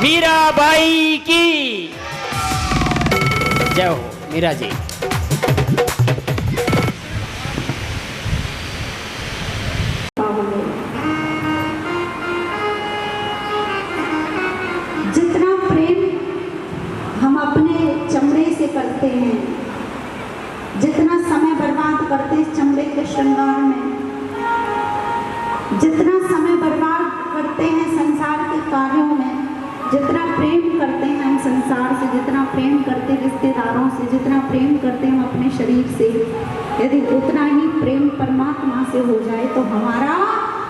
मीराबाई की जय हो। मीरा जी जितना प्रेम हम अपने चमड़े से करते हैं, जितना समय बर्बाद करते इस चमड़े के श्रृंगार में, जितना समय बर्बाद करते हैं संसार के कार्यों में, जितना प्रेम करते हैं हम संसार से, जितना प्रेम करते हैं रिश्तेदारों से, जितना प्रेम करते हैं हम अपने शरीर से, यदि उतना ही प्रेम परमात्मा से हो जाए तो हमारा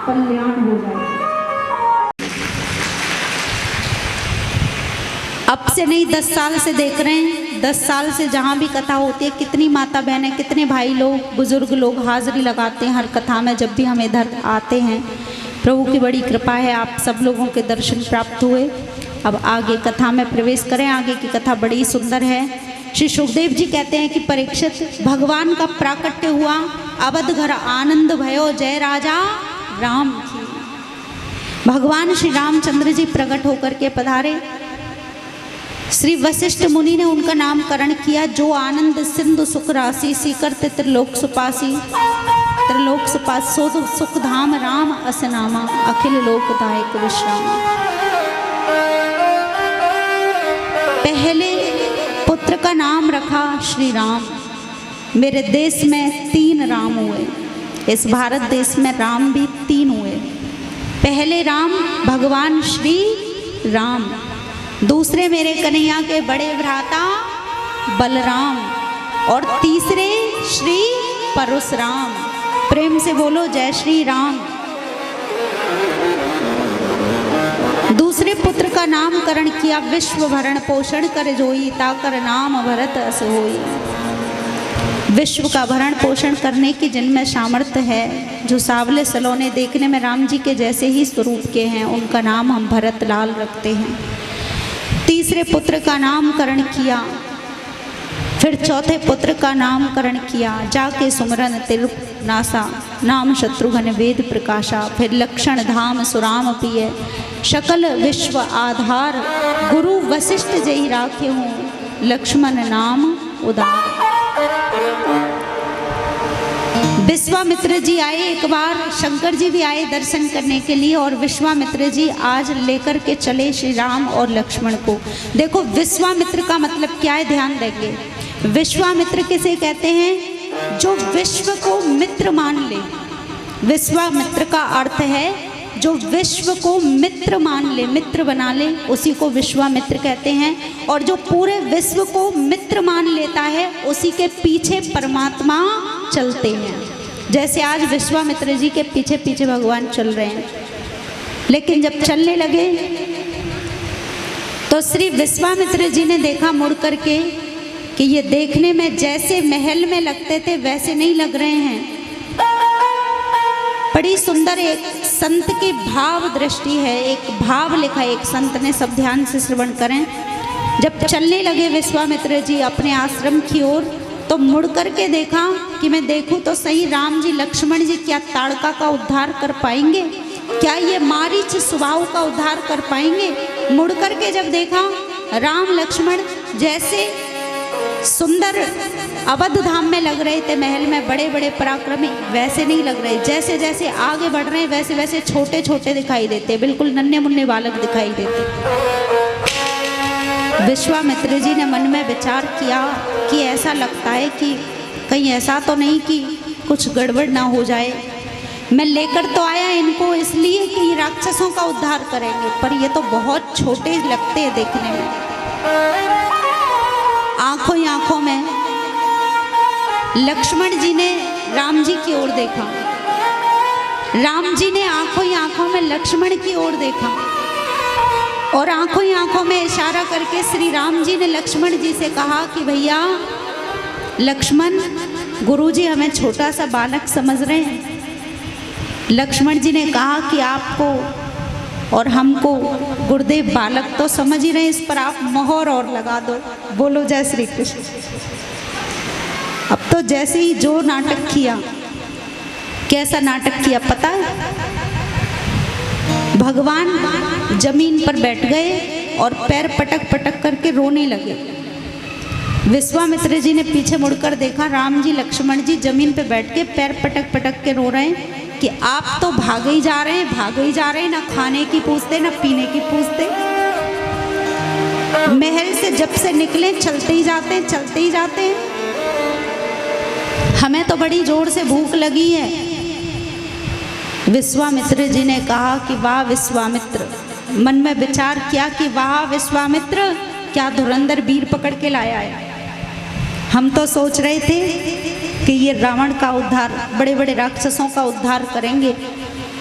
कल्याण हो जाए। अब से नहीं 10 साल से देख रहे हैं, 10 साल से जहाँ भी कथा होती है कितनी माता बहनें, कितने भाई लोग, बुजुर्ग लोग हाजिरी लगाते हैं हर कथा में। जब भी हम इधर आते हैं प्रभु की बड़ी कृपा है, आप सब लोगों के दर्शन प्राप्त हुए। अब आगे कथा में प्रवेश करें। आगे की कथा बड़ी सुंदर है। श्री सुखदेव जी कहते हैं कि परीक्षित, भगवान का प्राकट्य हुआ, अवध घर आनंद भयो, जय राजा राम की। भगवान श्री रामचंद्र जी प्रकट होकर के पधारे। श्री वशिष्ठ मुनि ने उनका नामकरण किया। जो आनंद सिंधु सुख राशि, सीकर त्रिलोक सुपासी, त्रिलोक सुपास सुख धाम राम असनामा, अखिल लोकदायक विश्राम। पहले पुत्र का नाम रखा श्री राम। मेरे देश में 3 राम हुए, इस भारत देश में राम भी 3 हुए। पहले राम भगवान श्री राम, दूसरे मेरे कन्हैया के बड़े भ्राता बलराम, और तीसरे श्री परशुराम। प्रेम से बोलो जय श्री राम। दूसरे पुत्र का नामकरण किया, विश्व भरण पोषण कर जोई, ताकर नाम भरत अस होई। विश्व का भरण पोषण करने की जिनमें सामर्थ्य है, जो सावले सलोने देखने में राम जी के जैसे ही स्वरूप के हैं, उनका नाम हम भरत लाल रखते हैं। तीसरे पुत्र का नामकरण किया, फिर चौथे पुत्र का नामकरण किया, जाके सुमरन तिरु नासा, नाम शत्रुघ्न वेद प्रकाशा। फिर लक्षण धाम सुराम पिय, सकल विश्व आधार, गुरु वशिष्ठ जय राखे हूँ, लक्ष्मण नाम उदार। विश्वामित्र जी आए एक बार, शंकर जी भी आए दर्शन करने के लिए, और विश्वामित्र जी आज लेकर के चले श्री राम और लक्ष्मण को। देखो विश्वामित्र का मतलब क्या है, ध्यान देंगे। विश्वामित्र किसे कहते हैं? जो विश्व को मित्र मान ले। विश्वामित्र का अर्थ है जो विश्व को मित्र मान ले, मित्र बना ले, उसी को विश्वामित्र कहते हैं। और जो पूरे विश्व को मित्र मान लेता है, उसी के पीछे परमात्मा चलते हैं। जैसे आज विश्वामित्र जी के पीछे पीछे भगवान चल रहे हैं। लेकिन जब चलने लगे तो श्री विश्वामित्र जी ने देखा मुड़ करके कि ये देखने में जैसे महल में लगते थे वैसे नहीं लग रहे हैं। बड़ी सुंदर एक संत की भाव दृष्टि है, एक भाव लिखा है एक संत ने, सब ध्यान से श्रवण करें। जब चलने लगे विश्वामित्र जी अपने आश्रम की ओर, तो मुड़ करके देखा कि मैं देखूं तो सही, राम जी लक्ष्मण जी क्या ताड़का का उद्धार कर पाएंगे? क्या ये मारीच स्वभाव का उद्धार कर पाएंगे? मुड़ करके जब देखा राम लक्ष्मण जैसे सुंदर अवध धाम में लग रहे थे, महल में बड़े बड़े पराक्रमी, वैसे नहीं लग रहे। जैसे जैसे आगे बढ़ रहे हैं वैसे वैसे छोटे छोटे दिखाई देते, बिल्कुल नन्हे मुन्ने बालक दिखाई देते। विश्वामित्र जी ने मन में विचार किया कि ऐसा लगता है कि कहीं ऐसा तो नहीं कि कुछ गड़बड़ ना हो जाए। मैं लेकर तो आया इनको इसलिए कि राक्षसों का उद्धार करेंगे, पर ये तो बहुत छोटे लगते हैं देखने में। आंखों ही आंखों में लक्ष्मण जी ने राम जी की ओर देखा, राम जी ने आंखों ही आंखों में लक्ष्मण की ओर देखा, और आंखों ही आंखों में इशारा करके श्री राम जी ने लक्ष्मण जी से कहा कि भैया लक्ष्मण, गुरुजी हमें छोटा सा बालक समझ रहे हैं। लक्ष्मण जी ने कहा कि आपको और हमको गुरुदेव बालक तो समझ ही रहे, इस पर आप मोहर और लगा दो। बोलो जय श्री कृष्ण। अब तो जैसे ही जो नाटक किया, कैसा नाटक किया पता है? भगवान जमीन पर बैठ गए और पैर पटक पटक करके रोने लगे। विश्वामित्र जी ने पीछे मुड़कर देखा, राम जी लक्ष्मण जी जमीन पे बैठ के पैर पटक पटक के रो रहे हैं कि आप तो भागे ही जा रहे हैं, भागे ही जा रहे हैं, ना खाने की पूछते ना पीने की पूछते। महल से जब से निकले चलते ही जाते हैं, चलते ही जाते हैं। हमें तो बड़ी जोर से भूख लगी है। विश्वामित्र जी ने कहा कि वाह विश्वामित्र, मन में विचार किया कि वाह विश्वामित्र, क्या धुरंधर वीर पकड़ के लाया है। हम तो सोच रहे थे कि ये रावण का उद्धार, बड़े बड़े राक्षसों का उद्धार करेंगे,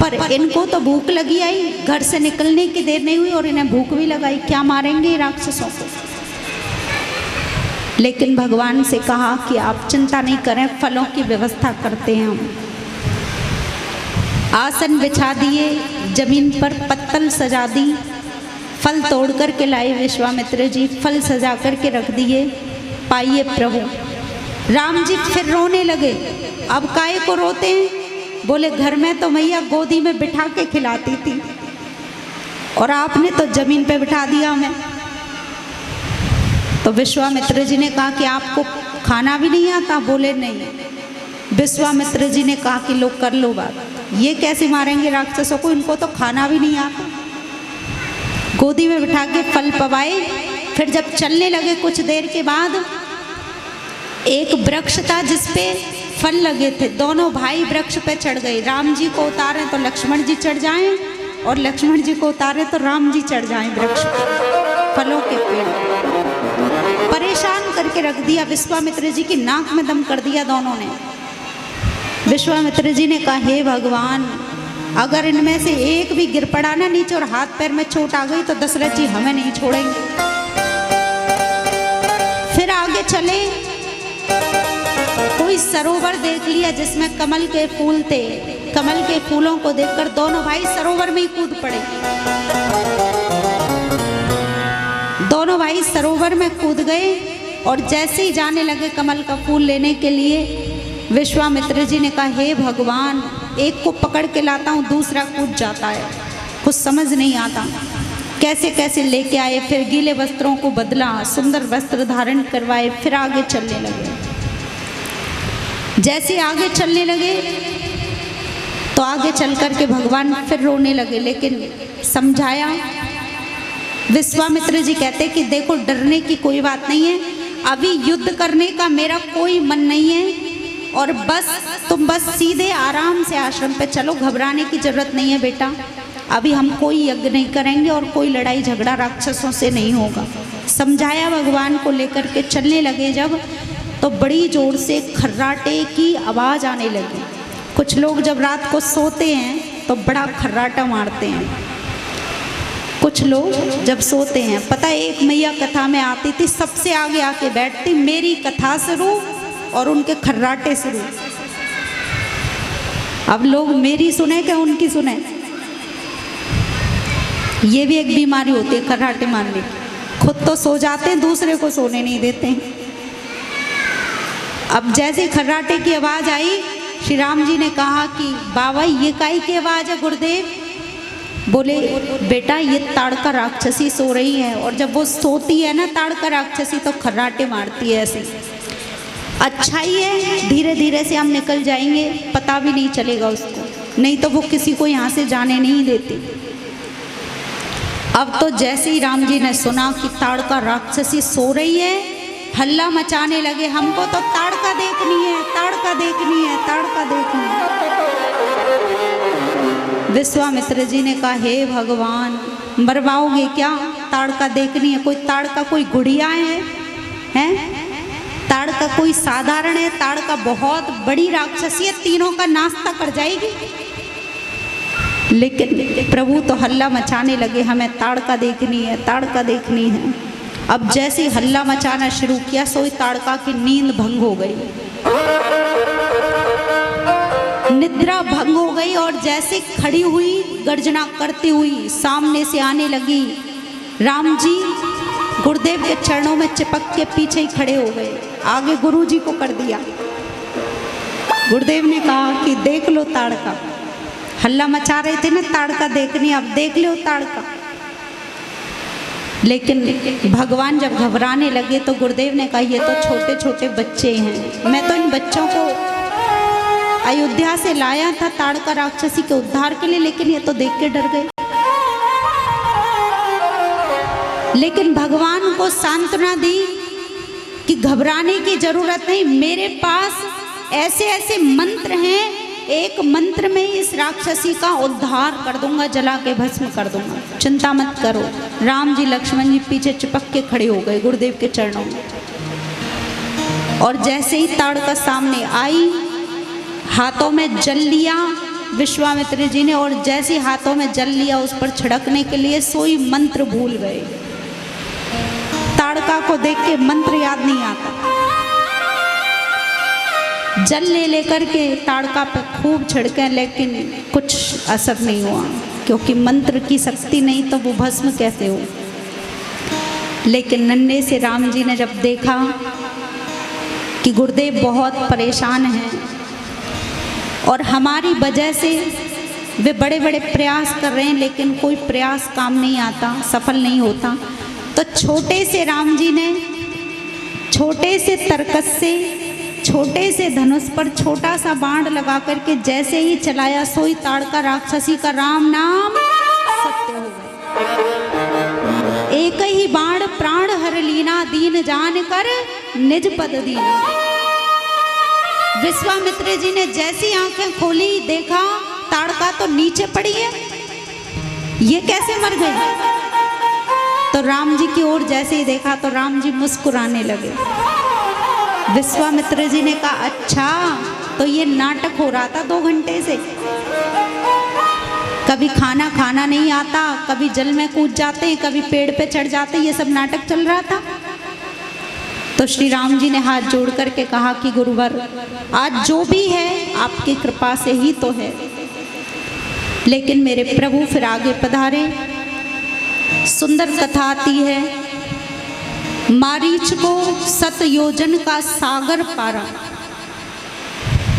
पर इनको तो भूख लगी आई, घर से निकलने की देर नहीं हुई और इन्हें भूख भी लगाई, क्या मारेंगे राक्षसों को। लेकिन भगवान से कहा कि आप चिंता नहीं करें, फलों की व्यवस्था करते हैं हम। आसन बिछा दिए, जमीन पर पत्तल सजा दी, फल तोड़ कर के लाए विश्वामित्र जी, फल सजा कर के रख दिए। पाइए प्रभु। राम जी फिर रोने लगे। अब काहे को रोते हैं? बोले घर में तो मैया गोदी में बिठा के खिलाती थी और आपने तो जमीन पे बिठा दिया हमें। तो विश्वामित्र जी ने कहा कि आपको खाना भी नहीं आता? बोले नहीं। विश्वामित्र जी ने कहा कि लो कर लो बात, ये कैसे मारेंगे राक्षसों को, इनको तो खाना भी नहीं आता। गोदी में बिठा के फल पवाए। फिर जब चलने लगे कुछ देर के बाद, एक वृक्ष था जिसपे फल लगे थे। दोनों भाई वृक्ष पे चढ़ गए। राम जी को उतारे तो लक्ष्मण जी चढ़ जाएं और लक्ष्मण जी को उतारे तो राम जी चढ़ जाएं वृक्ष पे, फलों के पेड़। परेशान करके रख दिया। विश्वामित्र जी की नाक में दम कर दिया दोनों ने। विश्वामित्र जी ने कहा, हे भगवान, अगर इनमें से एक भी गिर पड़ा ना नीचे और हाथ पैर में चोट आ गई तो दशरथ जी हमें नहीं छोड़ेंगे। फिर आगे चले, कोई सरोवर देख लिया जिसमें कमल के फूल थे। कमल के फूलों को देखकर दोनों भाई सरोवर में ही कूद पड़े। दोनों भाई सरोवर में कूद गए और जैसे ही जाने लगे कमल का फूल लेने के लिए, विश्वामित्र जी ने कहा, हे भगवान, एक को पकड़ के लाता हूँ, दूसरा कूद जाता है, कुछ समझ नहीं आता। कैसे कैसे लेके आए, फिर गीले वस्त्रों को बदला, सुंदर वस्त्र धारण करवाए, फिर आगे चलने लगे। जैसे आगे चलने लगे तो आगे चल कर के भगवान फिर रोने लगे, लेकिन समझाया। विश्वामित्र जी कहते कि देखो, डरने की कोई बात नहीं है, अभी युद्ध करने का मेरा कोई मन नहीं है और तुम बस सीधे आराम से आश्रम पे चलो, घबराने की जरूरत नहीं है बेटा। अभी हम कोई यज्ञ नहीं करेंगे और कोई लड़ाई झगड़ा राक्षसों से नहीं होगा। समझाया। भगवान को लेकर के चलने लगे जब, तो बड़ी जोर से खर्राटे की आवाज़ आने लगी। कुछ लोग जब रात को सोते हैं तो बड़ा खर्राटा मारते हैं। कुछ लोग जब सोते हैं, पता है, एक मैया कथा में आती थी, सबसे आगे आके बैठती, मेरी कथा शुरू और उनके खर्राटे शुरू। अब लोग मेरी सुने क्या उनकी सुने? ये भी एक बीमारी होती है खर्राटे मारने की। खुद तो सो जाते हैं, दूसरे को सोने नहीं देते हैं। अब जैसे खर्राटे की आवाज़ आई, श्री राम जी ने कहा कि बाबा ये काई की आवाज़ है गुरुदेव? बोले बेटा, ये ताड़का राक्षसी सो रही है और जब वो सोती है ना ताड़का राक्षसी तो खर्राटे मारती है ऐसे। अच्छा ही है, धीरे धीरे से हम निकल जाएंगे, पता भी नहीं चलेगा उसको, नहीं तो वो किसी को यहाँ से जाने नहीं देती। अब तो जैसे ही राम जी ने सुना कि ताड़का राक्षसी सो रही है, हल्ला मचाने लगे, हमको तो ताड़का देखनी है, ताड़का देखनी है, ताड़का देखनी है। विश्वामित्र जी ने कहा, हे भगवान, मरवाओगे क्या? ताड़का देखनी है? कोई ताड़का कोई गुड़िया है? ताड़का कोई साधारण है? ताड़का बहुत बड़ी राक्षसी है, तीनों का नाश्ता कर जाएगी। लेकिन प्रभु तो हल्ला मचाने लगे, हमें ताड़का देखनी है, ताड़का देखनी है। अब जैसे हल्ला मचाना शुरू किया, सोई ताड़का की नींद भंग हो गई, निद्रा भंग हो गई और जैसे खड़ी हुई गर्जना करती हुई सामने से आने लगी। राम जी गुरुदेव के चरणों में चिपक के पीछे ही खड़े हो गए, आगे गुरु जी को कर दिया। गुरुदेव ने कहा कि देख लो ताड़का, हल्ला मचा रहे थे ना ताड़का देखनी, अब देख लो ताड़का। लेकिन भगवान जब घबराने लगे तो गुरुदेव ने कहा ये तो छोटे छोटे बच्चे हैं, मैं तो इन बच्चों को अयोध्या से लाया था ताड़का राक्षसी के उद्धार के लिए, लेकिन ये तो देख के डर गए। लेकिन भगवान को सांत्वना दी कि घबराने की जरूरत नहीं, मेरे पास ऐसे ऐसे मंत्र हैं, एक मंत्र में इस राक्षसी का उद्धार कर दूंगा, जला के भस्म कर दूंगा, चिंता मत करो। राम जी लक्ष्मण जी पीछे चिपक के खड़े हो गए गुरुदेव के चरणों में। और जैसे ही ताड़का सामने आई, हाथों में जल लिया विश्वामित्र जी ने, और जैसे हाथों में जल लिया उस पर छिड़कने के लिए सोई मंत्र भूल गए। ताड़का को देख के मंत्र याद नहीं आता, जल ले लेकर के ताड़का पर खूब छिड़के, लेकिन कुछ असर नहीं हुआ, क्योंकि मंत्र की शक्ति नहीं तो वो भस्म कैसे हो। लेकिन नन्हे से राम जी ने जब देखा कि गुरुदेव बहुत परेशान हैं और हमारी वजह से वे बड़े बड़े प्रयास कर रहे हैं, लेकिन कोई प्रयास काम नहीं आता, सफल नहीं होता, तो छोटे से राम जी ने छोटे से तरकस से, छोटे से धनुष पर छोटा सा बाण लगा करके जैसे ही चलाया, सोई ताड़का राक्षसी का राम नाम सत्य हो गया। एक ही बाण प्राण हर लीना, दीन जान कर निज पद दीना। विश्वामित्र जी ने जैसी आंखें खोली, देखा ताड़का तो नीचे पड़ी है, ये कैसे मर गई। तो राम जी की ओर जैसे ही देखा तो राम जी मुस्कुराने लगे। विश्वामित्र जी ने कहा अच्छा, तो ये नाटक हो रहा था 2 घंटे से, कभी खाना नहीं आता, कभी जल में कूद जाते हैं, कभी पेड़ पे चढ़ जाते हैं, ये सब नाटक चल रहा था। तो श्री राम जी ने हाथ जोड़ करके कहा कि गुरुवर, आज जो भी है आपकी कृपा से ही तो है, लेकिन मेरे प्रभु फिर आगे पधारे। सुंदर कथा आती है, मारीच को 7 योजन का सागर पारा,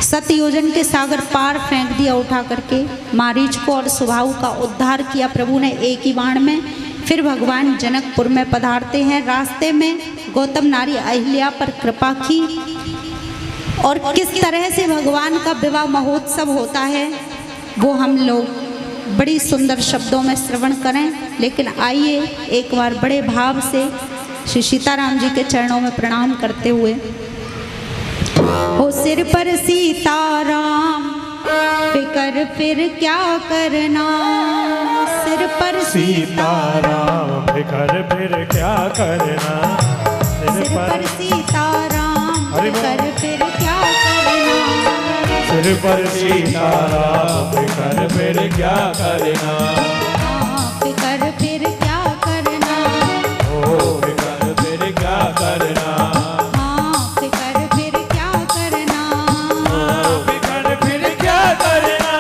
7 योजन के सागर पार फेंक दिया उठा करके मारीच को, और सुबाहु का उद्धार किया प्रभु ने एक ही बाण में। फिर भगवान जनकपुर में पधारते हैं। रास्ते में गौतम नारी अहिल्या पर कृपा की, और किस तरह से भगवान का विवाह महोत्सव होता है वो हम लोग बड़ी सुंदर शब्दों में श्रवण करें। लेकिन आइए एक बार बड़े भाव से श्री सीताराम जी के चरणों में प्रणाम करते हुए, हो सिर पर सीताराम फिकर फिर क्या करना, सिर पर सीताराम फिकर फिर क्या करना, सिर पर सीताराम फिकर फिर क्या करना, सिर पर सीताराम फिकर फिर क्या करना, फिकर फिर क्या करना, ओ फिकर फिर क्या करना, फिकर फिर क्या करना, फिकर फिर क्या करना,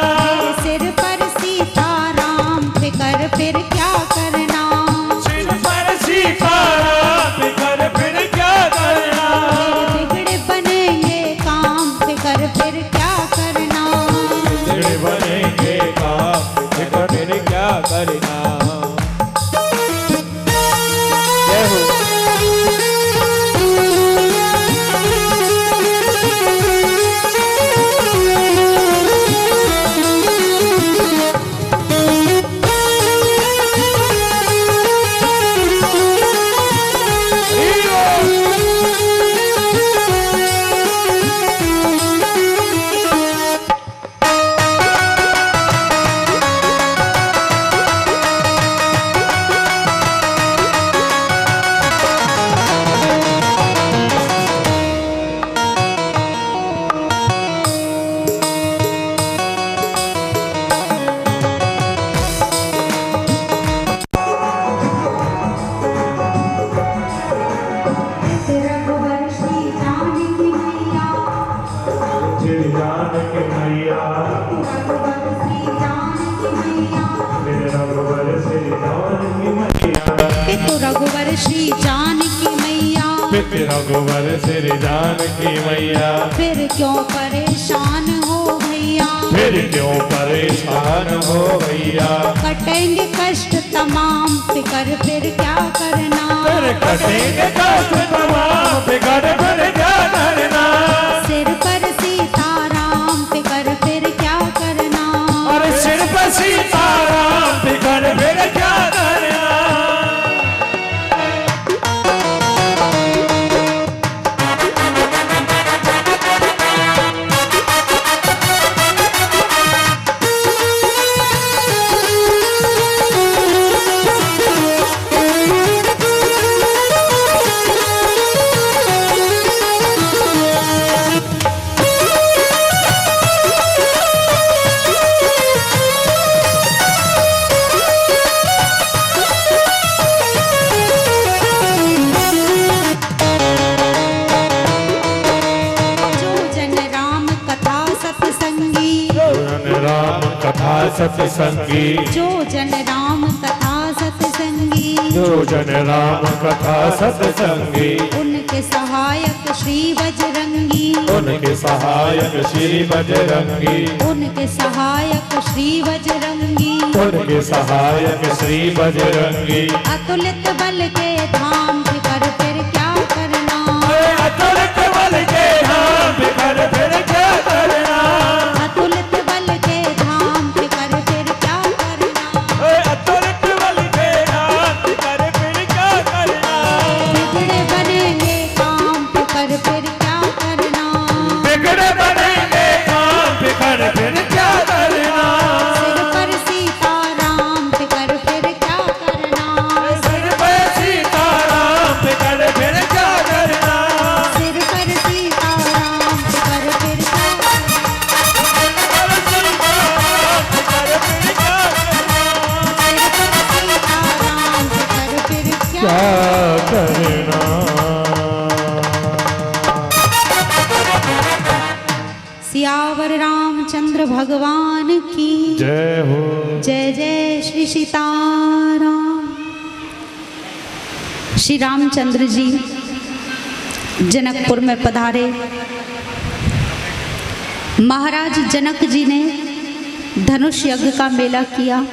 सिर पर सीताराम फिकर फिर क्या करना, सिर पर सीताराम फिकर फिर क्या करना, बिगड़े बनेंगे काम फिकर फिर क्या करना, बिगड़े बनेंगे काम फिकर फिर क्या करना। जय हो। रघुवर श्री जानकी मैया, पित रघुवर श्री जानकी मैया, फिर क्यों परेशान हो भैया, फिर क्यों परेशान हो भैया, कटेंगे कष्ट तमाम फिकर कर फिर क्या करना, फिर कटेंगे कष्ट तमाम, बिगड़ फिर क्या करना। सिर पर सीताराम फिकर फिर क्या करना, और सिर पर सीताराम बिगड़ फिर क्या करना। सत्संगी, जो जन राम कथा सत्संगी, जो जन राम कथा सत्संगी, उनके सहायक श्री बजरंगी, उनके सहायक श्री बजरंगी, उनके सहायक श्री बजरंगी, उनके सहायक श्री बजरंगी। अतुलित बल के धाम फिकर फिर क्या करना, अतुलित बल के धाम फिकर फिर क्या करना, अतुलित बल के धाम फिकर फिर क्या करना, अतुलित बल के धाम फिकर फिर क्या करना। बिगड़े बनेंगे काम फिकर फिर क्या करना, बिगड़े बनेंगे काम फिकर फिर क्या करना। सिर पर सीताराम फिकर फिर क्या करना, सिर पर सीताराम फिकर फिर क्या करना। सिर पर सीताराम फिकर फिर क्या करना। सियावर रामचंद्र भगवान की जय हो। जय जय श्री सीताराम। श्री रामचंद्र जी जनकपुर में पधारे। महाराज जनक जी ने धनुष यज्ञ का मेला किया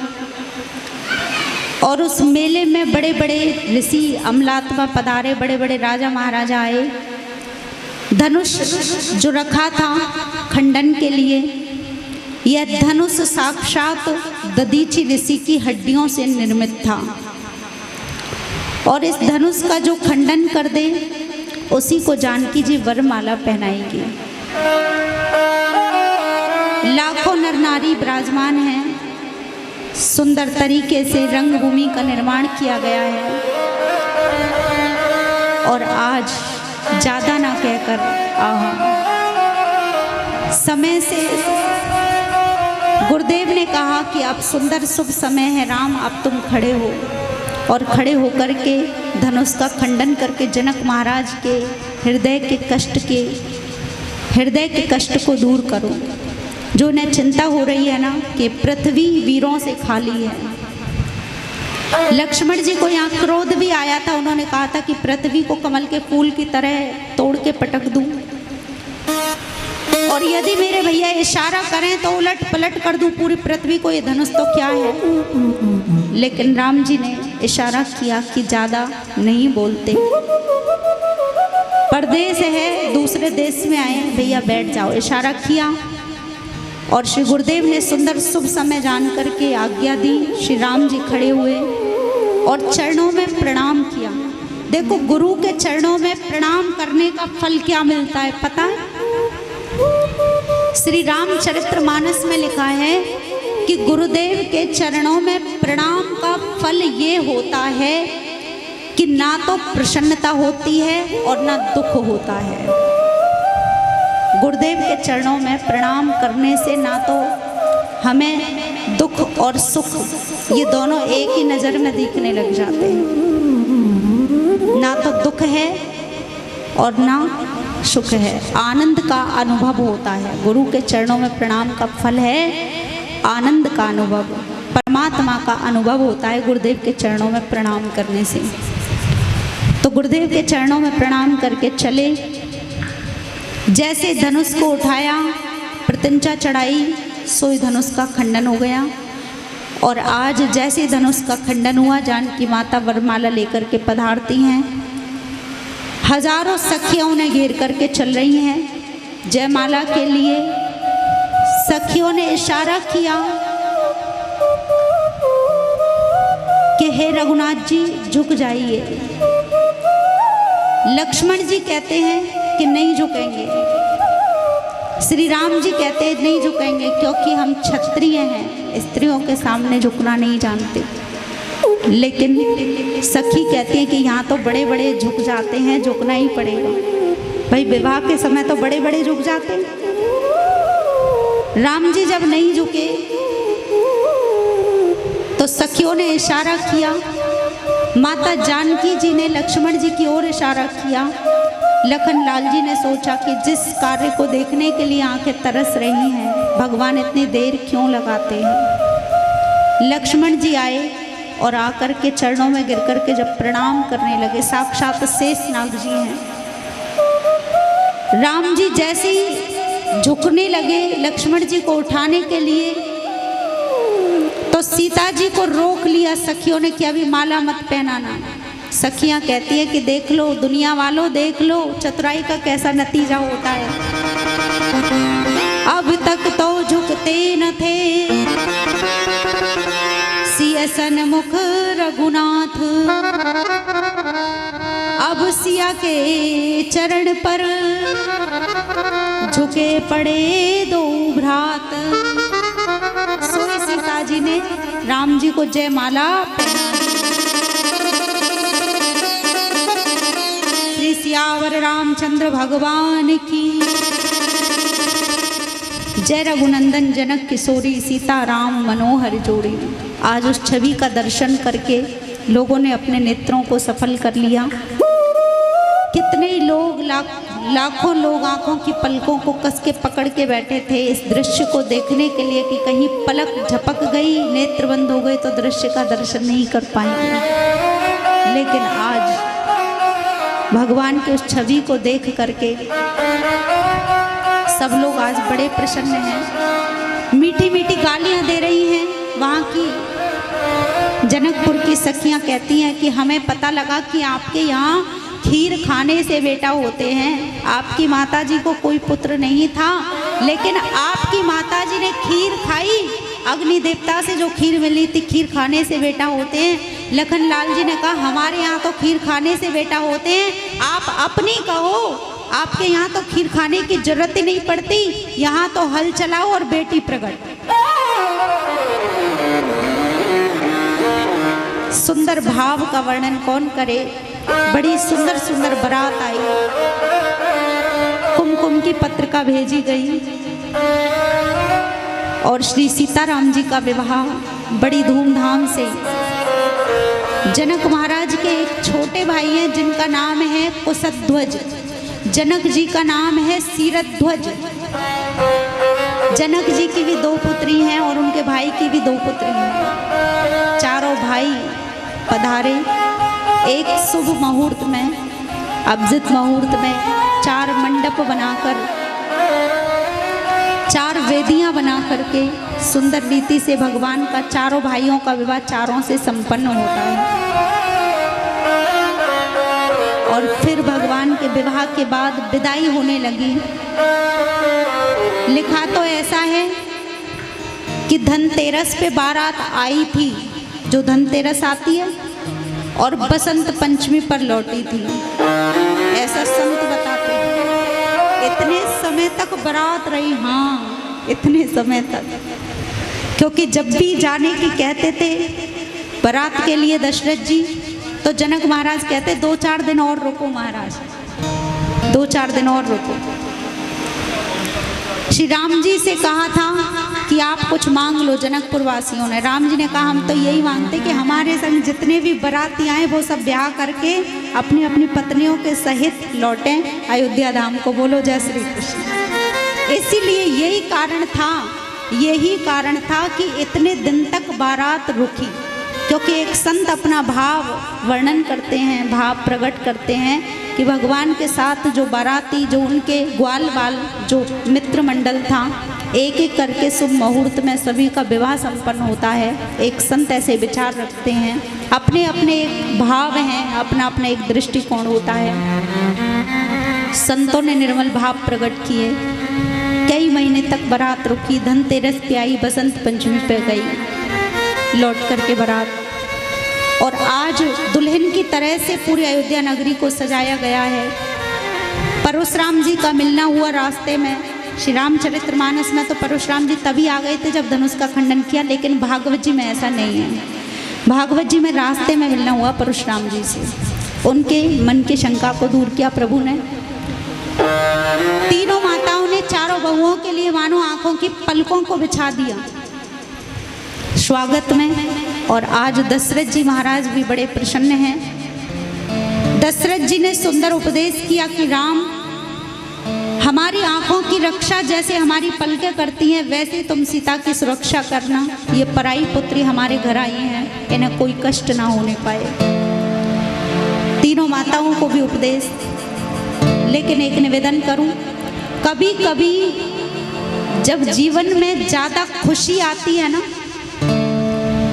और उस मेले में बड़े बड़े ऋषि अमलात्मा पधारे, बड़े बड़े राजा महाराजा आए। धनुष जो रखा था खंडन के लिए, यह धनुष साक्षात दधीचि ऋषि की हड्डियों से निर्मित था और इस धनुष का जो खंडन कर दे उसी को जानकी जी वरमाला पहनाएंगी। लाखों नर नारी विराजमान हैं, सुंदर तरीके से रंगभूमि का निर्माण किया गया है और आज ज़्यादा ना कहकर समय से गुरुदेव ने कहा कि अब सुंदर शुभ समय है राम, अब तुम खड़े हो और खड़े होकर के धनुष का खंडन करके जनक महाराज के हृदय के कष्ट को दूर करो। जो उन्हें चिंता हो रही है ना कि पृथ्वी वीरों से खाली है। लक्ष्मण जी को यहाँ क्रोध भी आया था, उन्होंने कहा था कि पृथ्वी को कमल के फूल की तरह तोड़ के पटक दूं और यदि मेरे भैया इशारा करें तो उलट पलट कर दूं पूरी पृथ्वी को, ये धनुष तो क्या है। लेकिन राम जी ने इशारा किया कि ज़्यादा नहीं बोलते, परदेश है, दूसरे देश में आए भैया बैठ जाओ। इशारा किया और श्री गुरुदेव ने सुंदर शुभ समय जान करके आज्ञा दी। श्री राम जी खड़े हुए और चरणों में प्रणाम किया। देखो गुरु के चरणों में प्रणाम करने का फल क्या मिलता है पता है? श्री रामचरितमानस में लिखा है कि गुरुदेव के चरणों में प्रणाम का फल ये होता है कि ना तो प्रसन्नता होती है और ना दुख होता है। गुरुदेव के चरणों में प्रणाम करने से ना तो हमें दुख और सुख ये दोनों एक ही नज़र में दिखने लग जाते हैं, ना तो दुख है और ना सुख है, आनंद का अनुभव होता है। गुरु के चरणों में प्रणाम का फल है आनंद का अनुभव, परमात्मा का अनुभव होता है गुरुदेव के चरणों में प्रणाम करने से। तो गुरुदेव के चरणों में प्रणाम करके चले, जैसे धनुष को उठाया, प्रत्यंचा चढ़ाई, सोई धनुष का खंडन हो गया और आज जैसे धनुष का खंडन हुआ, जानकी माता वरमाला लेकर के पधारती हैं। हजारों सखियां उन्हें घेर करके चल रही हैं जयमाला के लिए। सखियों ने इशारा किया कि हे रघुनाथ जी झुक जाइए। लक्ष्मण जी कहते हैं कि नहीं झुकेंगे। श्री राम जी कहते हैं नहीं झुकेंगे, क्योंकि हम क्षत्रिय हैं, स्त्रियों के सामने झुकना नहीं जानते। लेकिन सखी कहती हैं कि यहाँ तो बड़े बड़े झुक जाते हैं, झुकना ही पड़ेगा। भाई विवाह के समय तो बड़े बड़े झुक जाते हैं। राम जी जब नहीं झुके तो सखियों ने इशारा किया। माता जानकी जी ने लक्ष्मण जी की ओर इशारा किया। लखन लाल जी ने सोचा कि जिस कार्य को देखने के लिए आंखें तरस रही हैं, भगवान इतनी देर क्यों लगाते हैं। लक्ष्मण जी आए और आकर के चरणों में गिर करके जब प्रणाम करने लगे, साक्षात शेषनाग जी हैं। राम जी जैसे ही झुकने लगे लक्ष्मण जी को उठाने के लिए, तो सीता जी को रोक लिया सखियों ने कि अभी माला मत पहनाना। सखियां कहती है कि देख लो दुनिया वालों, देख लो चतुराई का कैसा नतीजा होता है। अब तक तो झुकते न थे सिया सन्मुख रघुनाथ, अब सिया के चरण पर झुके पड़े दो भ्रात। सोई सीता जी ने राम जी को जयमाला पहना। श्री सियावर रामचंद्र भगवान की जय। रघुनंदन जनक किशोरी सीता राम मनोहर जोड़ी। आज उस छवि का दर्शन करके लोगों ने अपने नेत्रों को सफल कर लिया। कितने लोग लाखों लोग आंखों की पलकों को कस के पकड़ के बैठे थे इस दृश्य को देखने के लिए कि कहीं पलक झपक गई, नेत्र बंद हो गए तो दृश्य का दर्शन नहीं कर पाएंगे। लेकिन आज भगवान के उस छवि को देख करके सब लोग आज बड़े प्रसन्न हैं। मीठी मीठी गालियां दे रही हैं। वहाँ की जनकपुर की सखियां कहती हैं कि हमें पता लगा कि आपके यहाँ खीर खाने से बेटा होते हैं। आपकी माताजी को कोई पुत्र नहीं था, लेकिन आपकी माताजी ने खीर खाई। अग्नि देवता से जो खीर मिली थी, खीर खाने से बेटा होते हैं। लखन लाल जी ने कहा हमारे यहाँ तो खीर खाने से बेटा होते हैं, आप अपनी कहो। आपके यहाँ तो खीर खाने की जरूरत ही नहीं पड़ती, यहाँ तो हल चलाओ और बेटी प्रकट। सुंदर भाव का वर्णन कौन करे। बड़ी सुंदर सुंदर बारात आई, कुमकुम की पत्रिका भेजी गई और श्री सीताराम जी का विवाह बड़ी धूमधाम से। जनक महाराज के एक छोटे भाई हैं जिनका नाम है कुशध्वज। जनक जी का नाम है सीरध्वज। जनक जी की भी 2 पुत्री हैं और उनके भाई की भी 2 पुत्री हैं। चारों भाई पधारे एक शुभ मुहूर्त में, अभिजित मुहूर्त में 4 मंडप बनाकर, 4 वेदियां बना करके सुंदर रीति से भगवान का चारों भाइयों का विवाह चारों से संपन्न होता है। और फिर भगवान के विवाह के बाद विदाई होने लगी। लिखा तो ऐसा है कि धनतेरस पे बारात आई थी, जो धनतेरस आती है, और बसंत पंचमी पर लौटी थी, ऐसा संत बताते हैं। इतने समय तक बारात रही, हाँ इतने समय तक, क्योंकि जब भी जाने की कहते थे बारात के लिए दशरथ जी, तो जनक महाराज कहते 2-4 दिन और रुको महाराज, 2-4 दिन और रुको। श्री राम जी से कहा था कि आप कुछ मांग लो जनकपुर वासियों ने। राम जी ने कहा हम तो यही मांगते कि हमारे संग जितने भी बाराती आए वो सब ब्याह करके अपनी अपनी पत्नियों के सहित लौटें अयोध्या धाम को। बोलो जय श्री कृष्ण। इसीलिए यही कारण था कि इतने दिन तक बारात रुकी, क्योंकि एक संत अपना भाव वर्णन करते हैं, भाव प्रकट करते हैं कि भगवान के साथ जो बाराती, जो उनके ग्वाल बाल, जो मित्र मंडल था, एक एक करके शुभ मुहूर्त में सभी का विवाह संपन्न होता है। एक संत ऐसे विचार रखते हैं, अपने अपने एक भाव हैं, अपना अपना एक दृष्टिकोण होता है। संतों ने निर्मल भाव प्रकट किए। कई महीने तक बारात रुकी, धनतेरस पे आई, बसंत पंचमी पे गई लौट करके बारात। और आज दुल्हन की तरह से पूरी अयोध्या नगरी को सजाया गया है। परशुराम जी का मिलना हुआ रास्ते में। श्री रामचरितमानस में तो परशुराम जी तभी आ गए थे जब धनुष का खंडन किया, लेकिन भागवत जी में ऐसा नहीं है। भागवत जी में रास्ते में मिलना हुआ परशुराम जी से। उनके मन की शंका को दूर किया प्रभु ने। तीनों माताओं ने चारों बहुओं के लिए मानो आंखों की पलकों को बिछा दिया स्वागत में। और आज दशरथ जी महाराज भी बड़े प्रसन्न हैं। दशरथ जी ने सुंदर उपदेश किया कि राम, हमारी आंखों की रक्षा जैसे हमारी पलकें करती हैं, वैसे तुम सीता की सुरक्षा करना। ये पराई पुत्री हमारे घर आई हैं, इन्हें कोई कष्ट ना होने पाए। तीनों माताओं को भी उपदेश। लेकिन एक निवेदन करूं, कभी कभी जब जीवन में ज़्यादा खुशी आती है ना,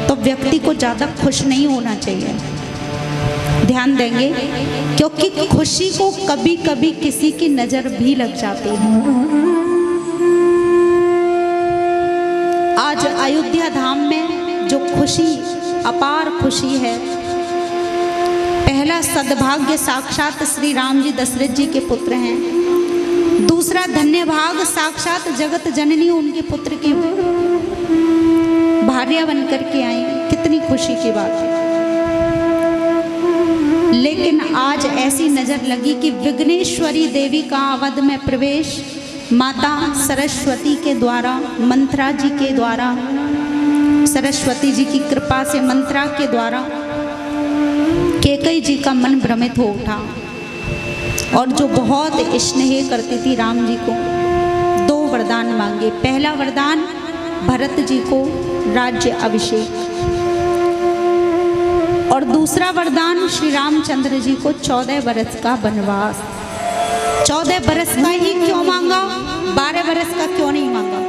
तो व्यक्ति को ज़्यादा खुश नहीं होना चाहिए। ध्यान देंगे, क्योंकि खुशी को कभी कभी किसी की नज़र भी लग जाती है। आज अयोध्या धाम में जो खुशी, अपार खुशी है, पहला सद्भाग्य साक्षात श्री राम जी दशरथ जी के पुत्र हैं। दूसरा धन्य भाग साक्षात जगत जननी उनके पुत्र की भार्या बनकर के आई। कितनी खुशी की बात है। लेकिन आज ऐसी नजर लगी कि विघ्नेश्वरी देवी का अवध में प्रवेश माता सरस्वती के द्वारा, मंत्रा जी के द्वारा, सरस्वती जी की कृपा से मंत्रा के द्वारा कैकेयी जी का मन भ्रमित हो उठा। और जो बहुत स्नेह करती थी राम जी को, 2 वरदान मांगे। पहला वरदान भरत जी को राज्य अभिषेक, और दूसरा वरदान श्री रामचंद्र जी को 14 बरस का वनवास। 14 बरस का ही क्यों मांगा, 12 बरस का क्यों नहीं मांगा,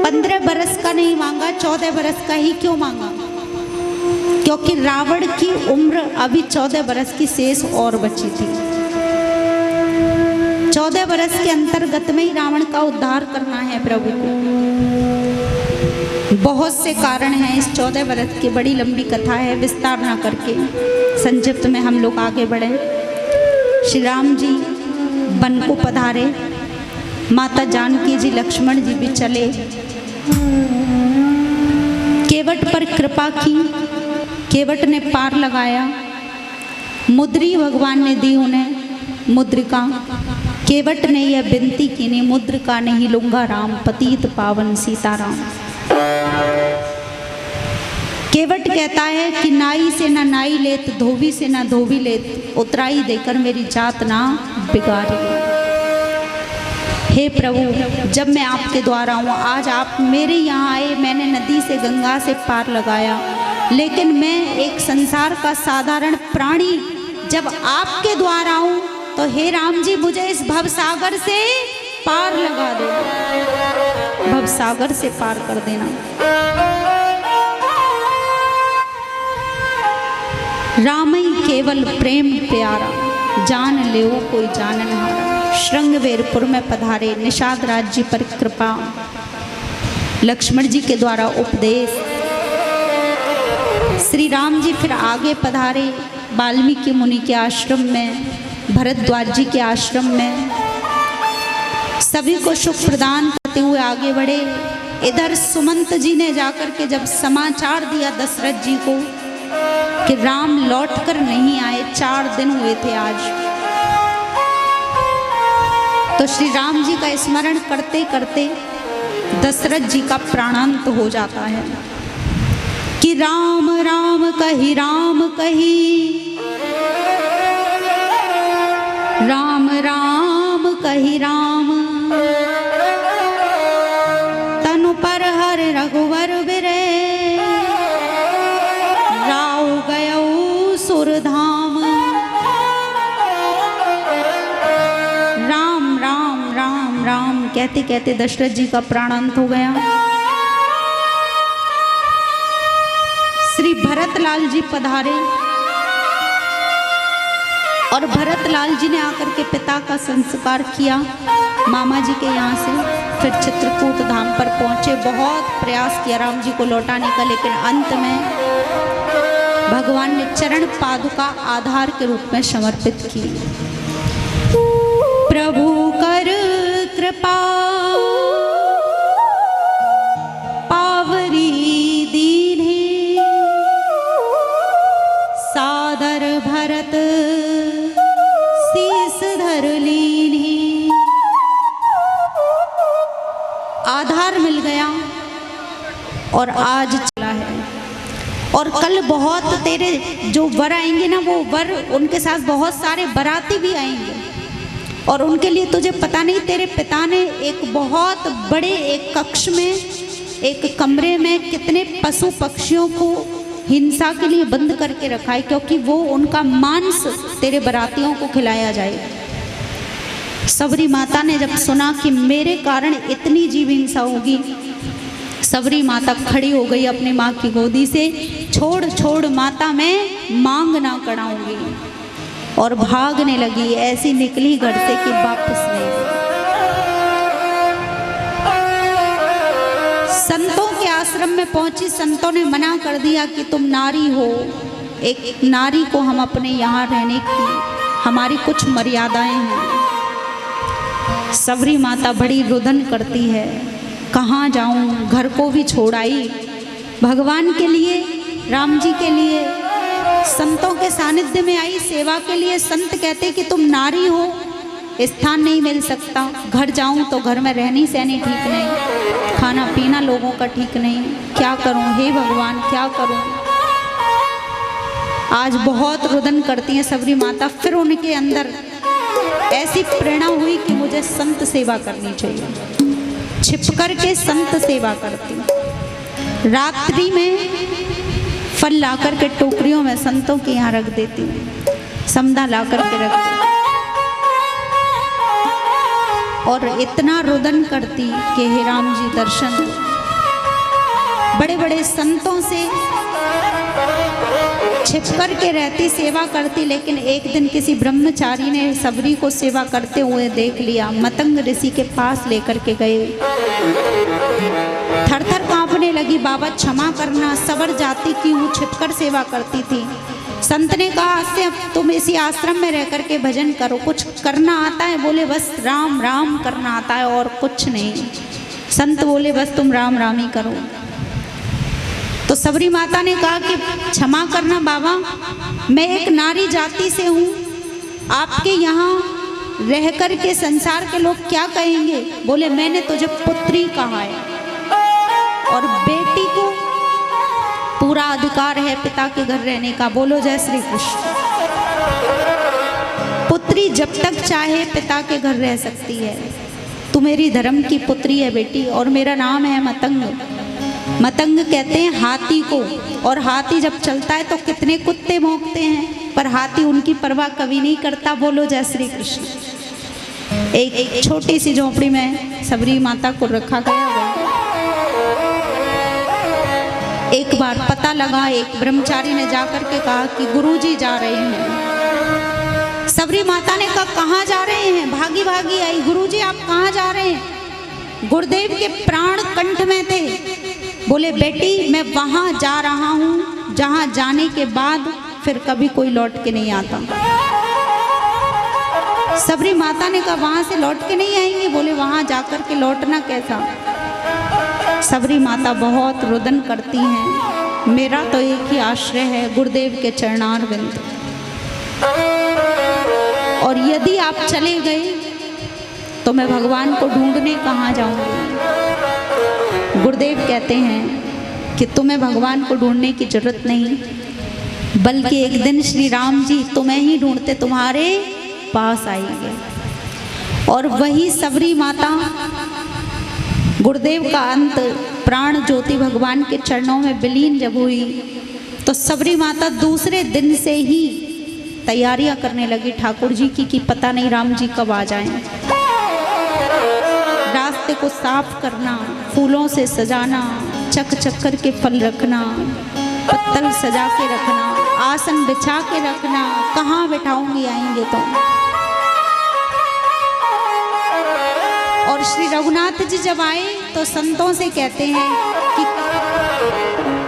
15 बरस का नहीं मांगा, 14 बरस का ही क्यों मांगा? क्योंकि रावण की उम्र अभी 14 बरस की शेष और बची थी। 14 बरस के अंतर्गत में ही रावण का उद्धार करना है प्रभु को। बहुत से कारण हैं इस 14 बरस की, बड़ी लंबी कथा है, विस्तार ना करके संक्षिप्त में हम लोग आगे बढ़े। श्री राम जी वन को पधारे, माता जानकी जी, लक्ष्मण जी भी चले। केवट पर कृपा की, केवट ने पार लगाया। मुद्री भगवान ने दी उन्हें मुद्रिका। केवट ने यह विनती की, नहीं मुद्रिका नहीं लूंगा राम, पतित पावन सीताराम। केवट कहता है कि नाई से ना नाई लेत, धोबी से ना धोबी लेत, उतराई देकर मेरी जात ना बिगाड़ी। हे प्रभु, जब मैं आपके द्वारा हूँ, आज आप मेरे यहाँ आए, मैंने नदी से गंगा से पार लगाया, लेकिन मैं एक संसार का साधारण प्राणी जब आपके द्वारा हूँ, तो हे राम जी मुझे इस भवसागर से पार लगा देना, भवसागर से पार कर देना। रामई केवल प्रेम प्यारा, जान ले कोई जाननहारा। श्रृंगवेरपुर में पधारे, निषाद राज्य पर कृपा, लक्ष्मण जी के द्वारा उपदेश। श्री राम जी फिर आगे पधारे वाल्मीकि मुनि के आश्रम में, भरद्वाज जी के आश्रम में, सभी को सुख प्रदान करते हुए आगे बढ़े। इधर सुमंत जी ने जाकर के जब समाचार दिया दशरथ जी को कि राम लौटकर नहीं आए, 4 दिन हुए थे आज, तो श्री राम जी का स्मरण करते करते दशरथ जी का प्राणांत हो जाता है कि राम राम कही, राम कही, राम राम कही राम, तनु पर हर रघुवर बिरे, राव गयऊ सुरधाम। राम राम राम कहते कहते दशरथ जी का प्राण अंत हो गया। श्री भरतलाल जी पधारे और भरतलाल जी ने आकर के पिता का संस्कार किया मामा जी के यहाँ से। फिर चित्रकूट धाम पर पहुंचे, बहुत प्रयास किया राम जी को लौटाने का, लेकिन अंत में भगवान ने चरण पादुका आधार के रूप में समर्पित की। प्रभु कर कृपा पावरी दीन्हे, सादर भरत शीस धर लीन्हे। आधार मिल गया और आज चला है। और कल बहुत तेरे जो वर आएंगे ना, वो वर उनके साथ बहुत सारे बाराती भी आएंगे, और उनके लिए तुझे पता नहीं, तेरे पिता ने एक बहुत बड़े एक कक्ष में, एक कमरे में कितने पशु पक्षियों को हिंसा के लिए बंद करके रखा है, क्योंकि वो उनका मांस तेरे बारातियों को खिलाया जाएगा। सबरी माता ने जब सुना कि मेरे कारण इतनी जीव हिंसा होगी, सबरी माता खड़ी हो गई अपनी माँ की गोदी से, छोड़ छोड़ माता मैं मांग ना कड़ाऊंगी, और भागने लगी। ऐसी निकली घर से कि वापस नहीं। संतों के आश्रम में पहुंची, संतों ने मना कर दिया कि तुम नारी हो, एक नारी को हम अपने यहाँ रहने की हमारी कुछ मर्यादाएं हैं। सबरी माता बड़ी रुदन करती है, कहाँ जाऊँ, घर को भी छोड़ आई, भगवान के लिए, राम जी के लिए, संतों के सानिध्य में आई सेवा के लिए। संत कहते कि तुम नारी हो, स्थान नहीं मिल सकता, घर जाऊँ तो घर में रहनी सहनी ठीक नहीं, खाना पीना लोगों का ठीक नहीं, क्या करूँ हे भगवान क्या करूँ। आज बहुत रुदन करती हैं सबरी माता। फिर उनके अंदर ऐसी प्रेरणा हुई कि मुझे संत सेवा करनी चाहिए। छिप कर के संत सेवा करती, रात्रि में फल ला कर के टोकरियों में संतों के यहाँ रख देती, समदा ला कर के रख देती, और इतना रुदन करती कि हे राम जी दर्शन। बड़े बड़े संतों से छिप कर के रहती, सेवा करती, लेकिन एक दिन किसी ब्रह्मचारी ने सबरी को सेवा करते हुए देख लिया। मतंग ऋषि के पास लेकर के गए, थर थर कांपने लगी, बाबा क्षमा करना, सबर जाति की हूँ, छिपकर सेवा करती थी। संत ने कहा आज से अब तुम इसी आश्रम में रह कर के भजन करो, कुछ करना आता है? बोले बस राम राम करना आता है और कुछ नहीं। संत बोले बस तुम राम राम ही करो। तो सबरी माता ने कहा कि क्षमा करना बाबा, मैं एक नारी जाति से हूँ, आपके यहाँ रह कर के संसार के लोग क्या कहेंगे? बोले मैंने तुझे पुत्री कहा है, और बेटी को पूरा अधिकार है पिता के घर रहने का। बोलो जय श्री कृष्ण। पुत्री जब तक चाहे पिता के घर रह सकती है। तू मेरी धर्म की पुत्री है बेटी, और मेरा नाम है मतंग। मतंग कहते हैं हाथी को, और हाथी जब चलता है तो कितने कुत्ते भौंकते हैं, पर हाथी उनकी परवाह कभी नहीं करता। बोलो जय श्री कृष्ण। एक छोटी सी झोपड़ी में सबरी माता को रखा गया। एक बार पता लगा, एक ब्रह्मचारी ने जाकर के कहा कि गुरुजी जा रहे हैं। सबरी माता ने कहा कहाँ जा रहे हैं? भागी भागी आई, गुरुजी आप कहाँ जा रहे हैं? गुरुदेव के प्राण कंठ में थे। बोले बेटी मैं वहाँ जा रहा हूँ जहाँ जाने के बाद फिर कभी कोई लौट के नहीं आता। सबरी माता ने कहा वहाँ से लौट के नहीं आएंगे? बोले वहाँ जाकर के लौटना कैसा? सबरी माता बहुत रुदन करती हैं, मेरा तो एक ही आश्रय है गुरुदेव के चरणारविंद, और यदि आप चले गए तो मैं भगवान को ढूंढने कहाँ जाऊंगी? गुरुदेव कहते हैं कि तुम्हें भगवान को ढूंढने की जरूरत नहीं, बल्कि एक दिन श्री राम जी तुम्हें ही ढूंढते तुम्हारे पास आएंगे। और वही सबरी माता गुरुदेव का अंत प्राण ज्योति भगवान के चरणों में विलीन जब हुई, तो सबरी माता दूसरे दिन से ही तैयारियां करने लगी ठाकुर जी की कि पता नहीं राम जी कब आ जाएं। रास्ते रास्ते को साफ करना, फूलों से सजाना, चक चक करके फल रखना, पत्तल सजा के रखना, आसन बिछा के रखना, कहाँ बिठाऊंगी आएंगे तो। और श्री रघुनाथ जी जब आए तो संतों से कहते हैं कि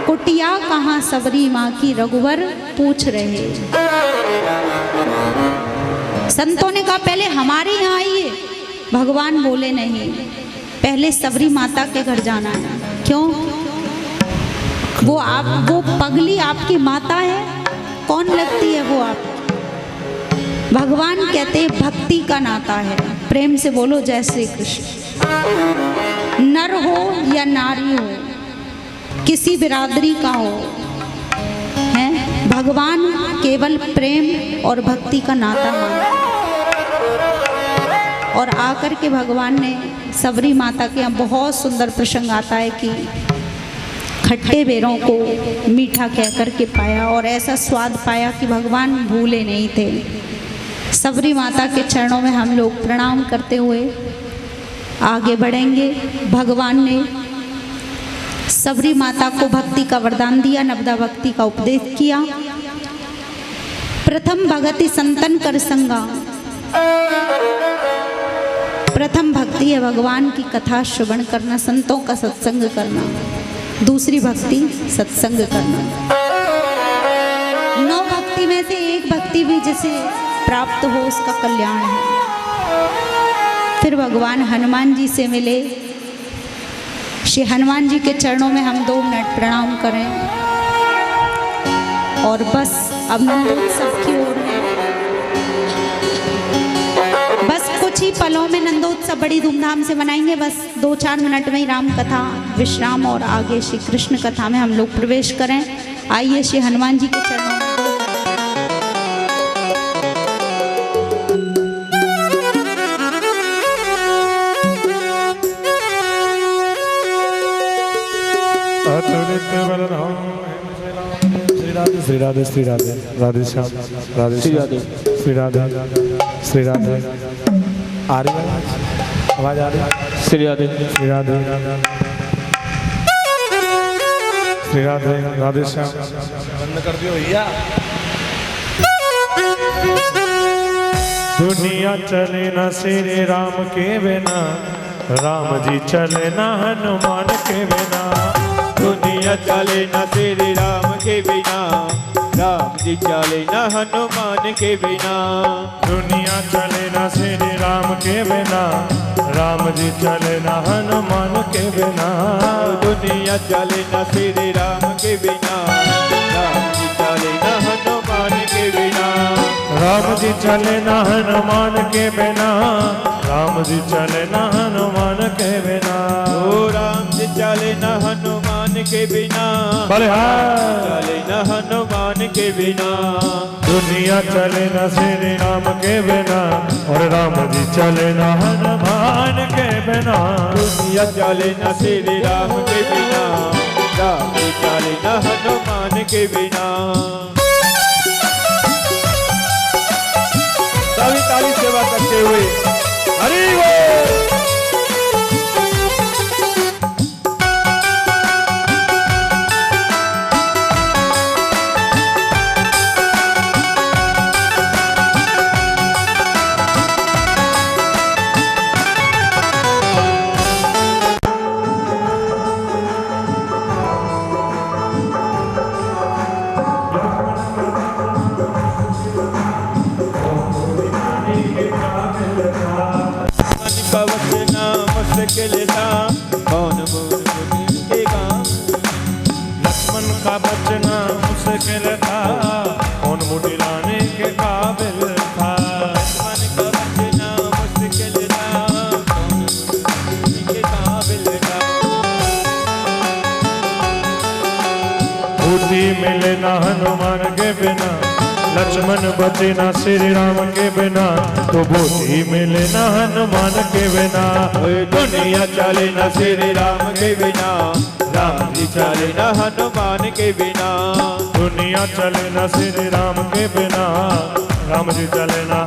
कुटिया कहाँ सबरी माँ की, रघुवर पूछ रहे। संतों ने कहा पहले हमारे यहाँ आइए। भगवान बोले नहीं, पहले सबरी माता के घर जाना है। क्यों? वो पगली आपकी माता है, कौन लगती है वो आप? भगवान कहते हैं भक्ति का नाता है। प्रेम से बोलो जय श्री कृष्ण। नर हो या नारी हो, किसी बिरादरी का हो, है भगवान केवल प्रेम और भक्ति का नाता मानते। और आकर के भगवान ने सबरी माता के यहाँ बहुत सुंदर प्रसंग आता है कि खट्टे बेरों को मीठा कह कर के पाया और ऐसा स्वाद पाया कि भगवान भूले नहीं थे। सबरी माता के चरणों में हम लोग प्रणाम करते हुए आगे बढ़ेंगे। भगवान ने सबरी माता को भक्ति का वरदान दिया, नवदा भक्ति का उपदेश किया। प्रथम भगति संतन कर संगा, प्रथम भक्ति है भगवान की कथा श्रवण करना, संतों का सत्संग करना। दूसरी भक्ति सत्संग करना। 9 भक्ति में से एक भक्ति भी जिसे प्राप्त हो उसका कल्याण है। फिर भगवान हनुमान जी से मिले। श्री हनुमान जी के चरणों में हम 2 मिनट प्रणाम करें और बस अब नंदोत्सव की ओर है। बस कुछ ही पलों में नंदोत्सव बड़ी धूमधाम से मनाएंगे। बस 2-4 मिनट में ही राम कथा विश्राम और आगे श्री कृष्ण कथा में हम लोग प्रवेश करें। आइए श्री हनुमान जी के चरणों में श्री राधे श्री राधे राधे श्याम राधे श्री राधे श्री राधे श्री राधे। आ रही आवाज आ रही? श्री राधे श्री राधे श्री राधे राधे श्याम। बंद कर दियो भैया। दुनिया चले ना श्री राम के बिना, राम जी चले ना हनुमान के बिना। दुनिया चले ना श्री राम के बिना, राम जी चले ना हनुमान के बिना। दुनिया चले ना श्री राम के बिना, राम जी चले ना हनुमान के बिना। दुनिया चले ना श्री राम के बिना, राम जी चले ना हनुमान के बिना। राम जी चले ना हनुमान के बिना, राम जी चले ना हनुमान के बिना। ओ राम जी चले ना हनुमान के बिना, चले ना हनुमान के बिना। दुनिया चले ना श्री राम के बिना, और राम जी चले ना हनुमान के बिना। दुनिया चले ना श्री राम के बिना, राम जी चले ना हनुमान के बिना। सभी ताली सेवा करते हुए हरि बोल। लक्ष्मण का बचना मुश्किल था, कौन मुड़ी लाने के काबिल था। लक्ष्मण का बचना मुश्किल था, कौन मुड़ी के काबिल था। बूटी मिले ना हनुमान के बिना, लक्ष्मण बचे ना श्री राम के बिना। तो बूटी मिले ना हनुमान के बिना। दुनिया चले ना श्री राम के बिना, राम जी चले ना हनुमान के बिना। दुनिया चले ना श्री राम के बिना, राम जी चले ना